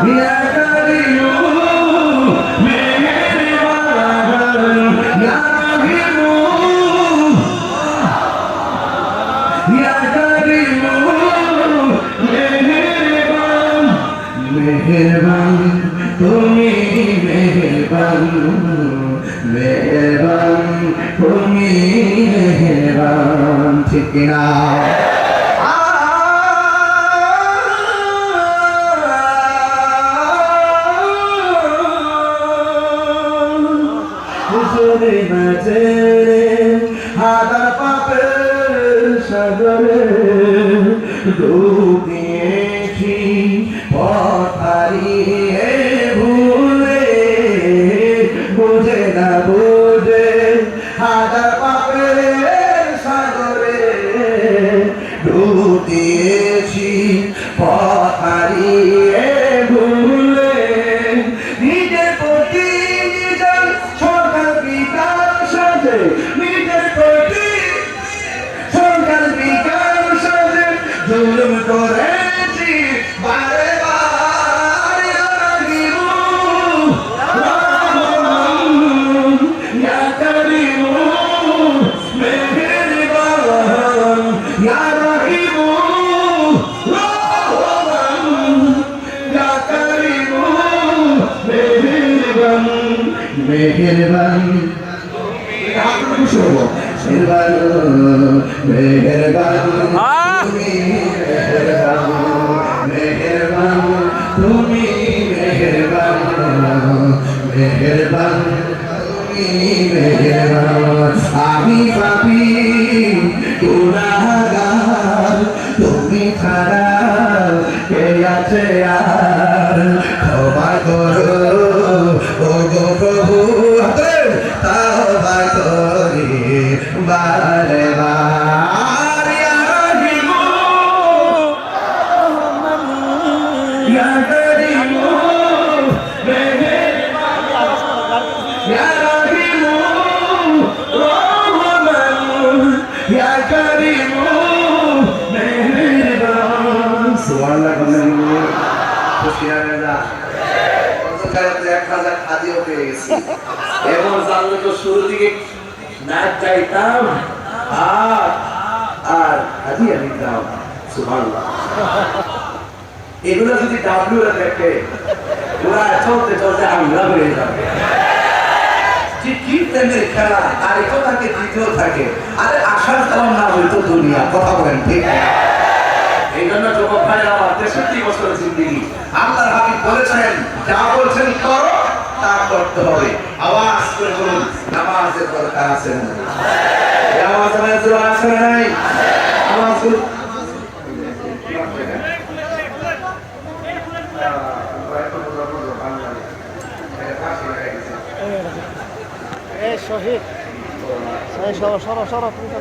या करीमो मेरे बाबर या रहीमो या करीमो मेहरबान मेहरबान তুমি মেহেরবান মেহেরবান তুমি মেহেরবান ঠিক না হুজুরে নজরে হাজার পাপের সাগরে ডুব দিয়েছি পথ হারিয়ে ভুলে বুঝে না বুঝে হাজার পাপের সাগরে ডুব দিয়েছি পথ হারিয়ে ভুলে নিজের প্রতি নিজের সরকার বিকার সাথে নিজের প্রতি সরকার বিকার সাথে জুলুম করেছি বারে বারে রাগিবু রহমান ইয়া করিমু মেহেরবান ইয়া রহিমু রহমান ইয়া করিমু মেহেরবান মেহেরবান মেহেরবান মেহেরবান তুমি মেহেরবান মেহেরবান তুমি মেহেরবান আমি পাপী গুনাহগার তুমি ছাড়া কে আছে আর ক্ষমা করো ও গো প্রভু তওবা করি বারে বার ইয়া রহিমু ইয়া করিমু মেহেরবান ইয়া রহিমু রহমান ইয়া করিমু মেহেরবান সুবহানাল্লাহ আলহামদুলিল্লাহ খুশি হয়ে যা এবং জানলে তো শুরু দিকে নাচ চাইতাম আর হাজিয়া নিতাম সুবহানাল্লাহ এগুলো যদি ডাব্লিউ দেখে ওরা চলতে চলতে আমরা হয়ে যাবে যে কি প্রেমের খেলা আর এটা থাকে দ্বিতীয় থাকে আরে আশার কারণ না হইতো দুনিয়া কথা বলেন ঠিক এই জন্য যুবক ভাই আমার 63 বছরের জিন্দেগি আল্লাহর হাবিব বলেছেন যা বলছেন করো তা করতে হবে আওয়াজ করে বলুন নামাজের দরকার আছে না এই আওয়াজ আমাদের আছে না নাই আওয়াজ করে এই শহীদ সরো তুমি সরো